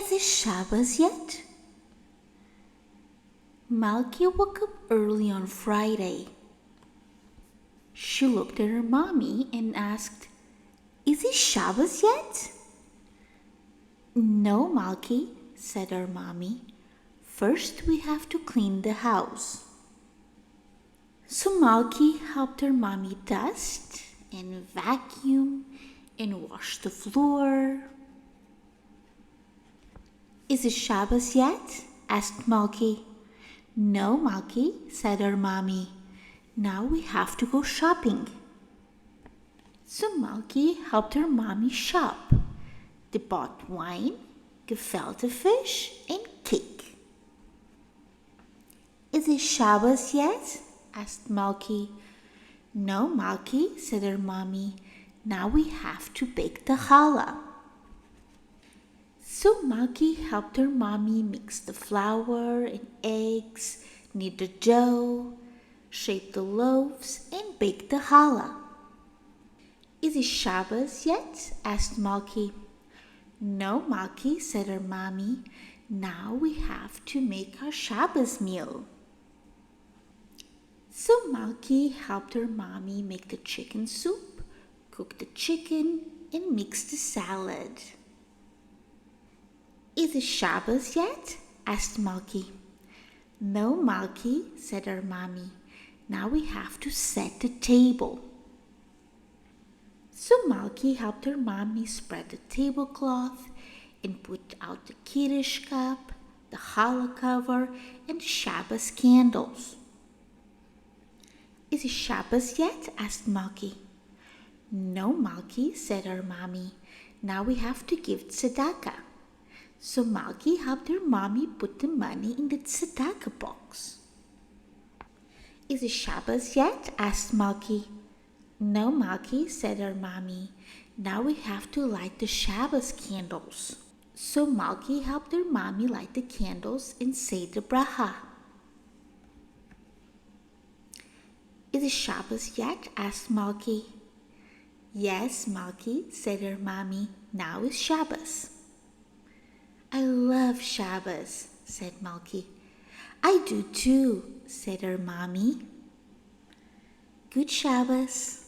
Is it Shabbos yet? Malkie woke up early on Friday. She looked at her mommy and asked, "Is it Shabbos yet?" "No, Malkie," said her mommy. "First we have to clean the house." So Malkie helped her mommy dust and vacuum and wash the floor. "Is it Shabbos yet?" asked Malkie. "No, Malkie," said her mommy. "Now we have to go shopping." So Malkie helped her mommy shop. They bought wine, gefilte fish, and cake. "Is it Shabbos yet?" asked Malkie. "No, Malkie," said her mommy. "Now we have to bake the challah." So Malkie helped her mommy mix the flour and eggs, knead the dough, shape the loaves, and bake the challah. "Is it Shabbos yet?" asked Malkie. "No, Malkie," said her mommy. "Now we have to make our Shabbos meal." So Malkie helped her mommy make the chicken soup, cook the chicken, and mix the salad. "Is it Shabbos yet?" asked Malkie. "No, Malkie," said her mommy. "Now we have to set the table." So Malkie helped her mommy spread the tablecloth and put out the Kiddush cup, the challah cover, and the Shabbos candles. "Is it Shabbos yet?" asked Malkie. "No, Malkie," said her mommy. "Now we have to give tzedakah." So Malkie helped her mommy put the money in the tzedakah box. "Is it Shabbos yet?" asked Malkie. "No, Malkie," said her mommy. "Now we have to light the Shabbos candles." So Malkie helped her mommy light the candles and say the bracha. "Is it Shabbos yet?" asked Malkie. "Yes, Malkie," said her mommy. "Now is Shabbos." "I love Shabbos," said Malkie. "I do too," said her mommy. Good Shabbos.